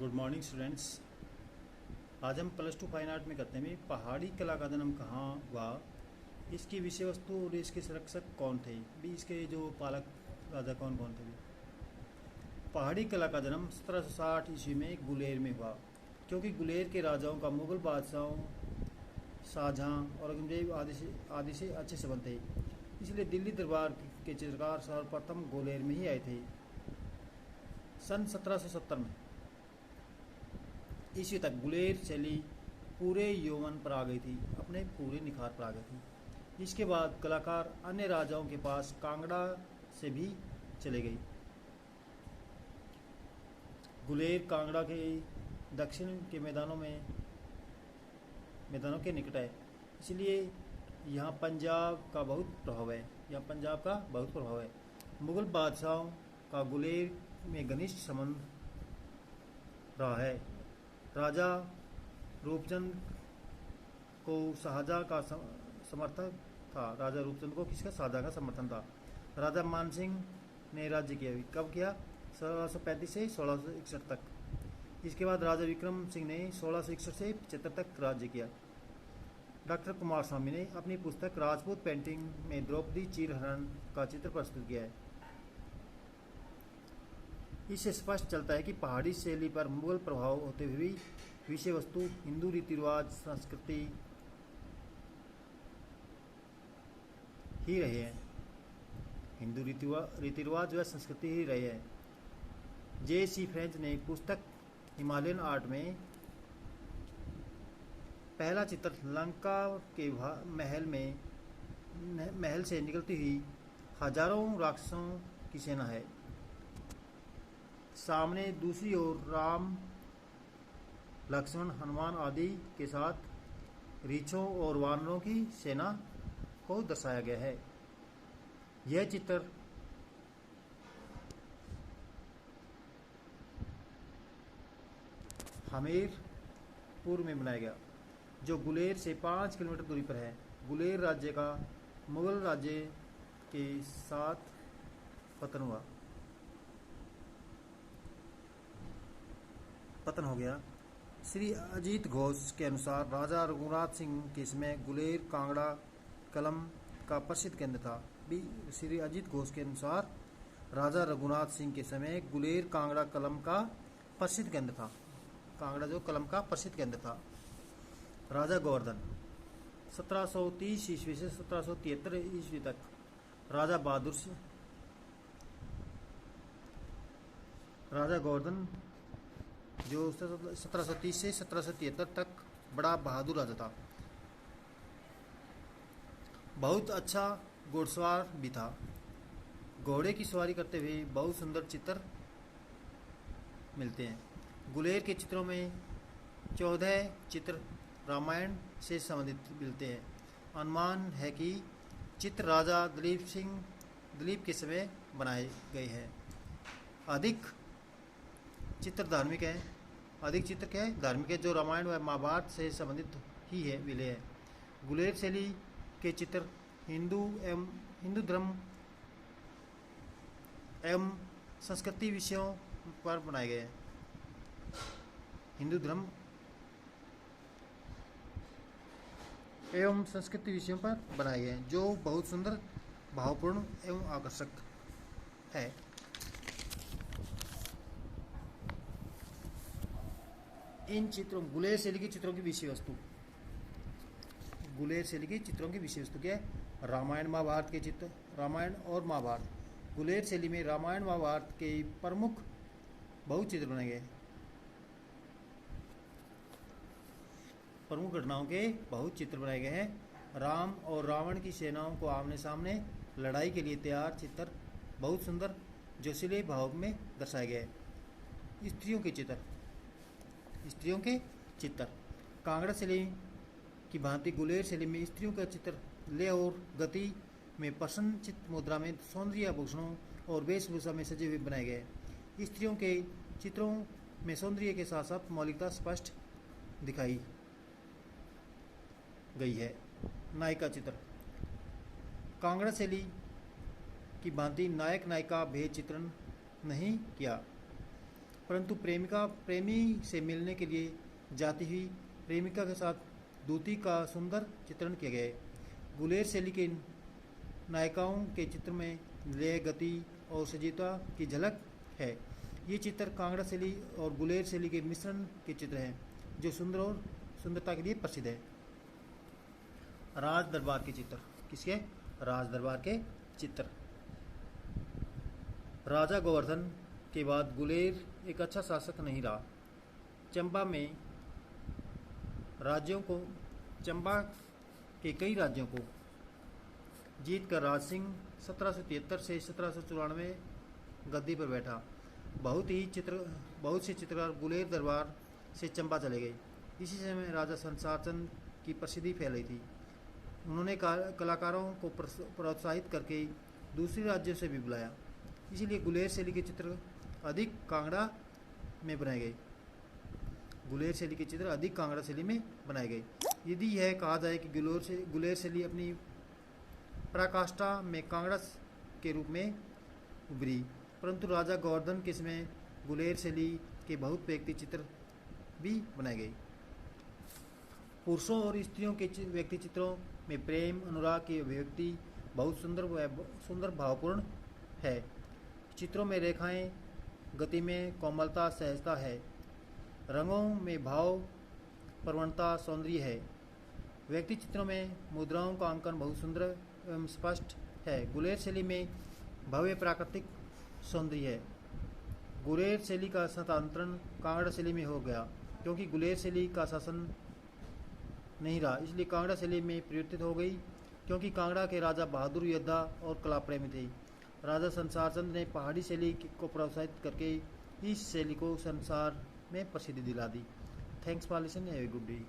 Good morning students. आज हम plus two fine art में करते हैं पहाड़ी कला का जन्म कहाँ हुआ, इसकी विषय वस्तु और इसके संरक्षक कौन थे भी, इसके जो पालक राजा कौन कौन थे भी। पहाड़ी कला का जन्म 1760 ईस्वी में गुलेर में हुआ, क्योंकि गुलेर के राजाओं का मुगल बादशाहों शाहजहाँ और औरंगजेब आदि से अच्छे संबंध थे, इसलिए दिल्ली दरबार के चित्रकार सर्वप्रथम गुलेर में ही आए थे। सन 1770 में ईस्वी तक गुलेर शैली पूरे यौवन पर आ गई थी, अपने पूरे निखार पर आ गई थी। इसके बाद कलाकार अन्य राजाओं के पास कांगड़ा से भी चले गई। गुलेर कांगड़ा के दक्षिण के मैदानों के निकट है, इसलिए यहाँ पंजाब का बहुत प्रभाव है। मुगल बादशाहों का गुलेर में घनिष्ठ संबंध रहा है। राजा रूपचंद को शाहजहाँ का समर्थक था। राजा रूपचंद को किसका? शाहजहाँ का समर्थन था। राजा मानसिंह ने राज्य किया। कब किया? 1635 से 1661 तक। इसके बाद राजा विक्रम सिंह ने 1661 से 75 तक राज्य किया। डॉक्टर कुमार स्वामी ने अपनी पुस्तक राजपूत पेंटिंग में द्रौपदी चीरहरण का चित्र प्रस्तुत किया है। इससे स्पष्ट चलता है कि पहाड़ी शैली पर मुगल प्रभाव होते हुए भी विषय वस्तु हिंदू रीति रिवाज संस्कृति ही रहे हैं। हिंदू रीति रिवाज व संस्कृति ही रहे हैं। J.C. फ्रेंच ने पुस्तक हिमालयन आर्ट में पहला चित्र लंका के महल से निकलती हुई हजारों राक्षसों की सेना है। सामने दूसरी ओर राम लक्ष्मण हनुमान आदि के साथ रीछों और वानरों की सेना को दर्शाया गया है। यह चित्र हमीरपुर में बनाया गया, जो गुलेर से 5 किलोमीटर दूरी पर है। गुलेर राज्य का मुगल राज्य के साथ पतन हो गया। श्री अजीत घोष के अनुसार राजा रघुनाथ सिंह के समय गुलेर कांगड़ा कलम का प्रसिद्ध केंद्र था। श्री अजीत घोष के अनुसार राजा रघुनाथ सिंह के समय गुलेर कांगड़ा कलम का प्रसिद्ध केंद्र था। कांगड़ा जो कलम का प्रसिद्ध केंद्र था। राजा गोवर्धन 1730 ईस्वी से 1773 ईस्वी तक राजा गोवर्धन जो 1730 से 1773 तक बड़ा बहादुर राजा था। बहुत अच्छा घोड़सवार भी था। घोड़े की सवारी करते हुए बहुत सुंदर चित्र मिलते हैं। गुलेर के चित्रों में 14 चित्र रामायण से संबंधित मिलते हैं। अनुमान है कि चित्र राजा दिलीप के समय बनाए गए हैं। अधिक चित्र धार्मिक है। अधिक चित्र क्या है? धार्मिक है, जो रामायण व महाभारत से संबंधित ही है मिले हैं। गुलेर शैली के चित्र हिंदू धर्म एवं संस्कृति विषयों पर बनाए गए हैं। हिंदू धर्म एवं संस्कृति विषयों पर बनाए गए हैं, जो बहुत सुंदर, भावपूर्ण एवं आकर्षक है। इन चित्रों गुलेर शैली के चित्रों की विषय वस्तु क्या है? रामायण महाभारत के चित्र। रामायण और महाभारत। गुलेर शैली में रामायण महाभारत के प्रमुख बहुत चित्र बनाए गए। प्रमुख घटनाओं के बहुत चित्र बनाए गए हैं। राम और रावण की सेनाओं को आमने सामने लड़ाई के लिए तैयार चित्र बहुत सुंदर जोशीले भाव में दर्शाए गए। स्त्रियों के चित्र कांगड़ा शैली की भांति गुलेर शैली में स्त्रियों का चित्र लय और गति में प्रसन्नचित्त मुद्रा में सौंदर्य आभूषणों और वेशभूषा में सजे हुए बनाए गए। स्त्रियों के चित्रों में सौंदर्य के साथ साथ मौलिकता स्पष्ट दिखाई गई है। नायिका चित्र कांगड़ा शैली की भांति नायक नायिका भेद चित्रण नहीं किया। परंतु प्रेमी से मिलने के लिए जाती हुई प्रेमिका के साथ दूती का सुंदर चित्रण किया गया है। गुलेर शैली के नायिकाओं के चित्र में लय, गति और सजीवता की झलक है। ये चित्र कांगड़ा शैली और गुलेर शैली के मिश्रण के चित्र हैं, जो सुंदर और सुंदरता के लिए प्रसिद्ध है। राज दरबार के चित्र, किसके? राज दरबार के चित्र। राजा गोवर्धन के बाद गुलेर एक अच्छा शासक नहीं रहा। चंबा के कई राज्यों को जीतकर राज सिंह 1773 से 1794 गद्दी पर बैठा। बहुत से चित्रकार गुलेर दरबार से चंबा चले गए। इसी समय राजा संसार चंद की प्रसिद्धि फैल रही थी। उन्होंने कलाकारों को प्रोत्साहित करके दूसरे राज्यों से भी बुलाया। इसीलिए गुलेर शैली के चित्र अधिक कांगड़ा में बनाए गए। गुलेर शैली के चित्र अधिक कांगड़ा शैली में बनाए गए। यदि यह कहा जाए कि गुलेर शैली अपनी पराकाष्ठा में कांगड़ा के रूप में उभरी, परंतु राजा गोवर्धन के समय गुलेर शैली के बहुत व्यक्ति चित्र भी बनाए गए। पुरुषों और स्त्रियों के व्यक्ति चित्रों में प्रेम, अनुराग की अभिव्यक्ति बहुत सुंदर भावपूर्ण है। चित्रों में रेखाएं, गति में कोमलता, सहजता है। रंगों में भाव, प्रवणता, सौंदर्य है। व्यक्ति चित्रों में मुद्राओं का अंकन बहुत सुंदर एवं स्पष्ट है। गुलेर शैली में भव्य प्राकृतिक सौंदर्य है। गुलेर शैली का स्थानांतरण कांगड़ा शैली में हो गया, क्योंकि गुलेर शैली का शासन नहीं रहा, इसलिए कांगड़ा शैली में परिवर्तित हो गई। क्योंकि कांगड़ा के राजा बहादुर योद्धा और कला प्रेमी थे। राजा संसार चंद ने पहाड़ी शैली को प्रोत्साहित करके इस शैली को संसार में प्रसिद्धि दिला दी। Thanks for listening, have a good day.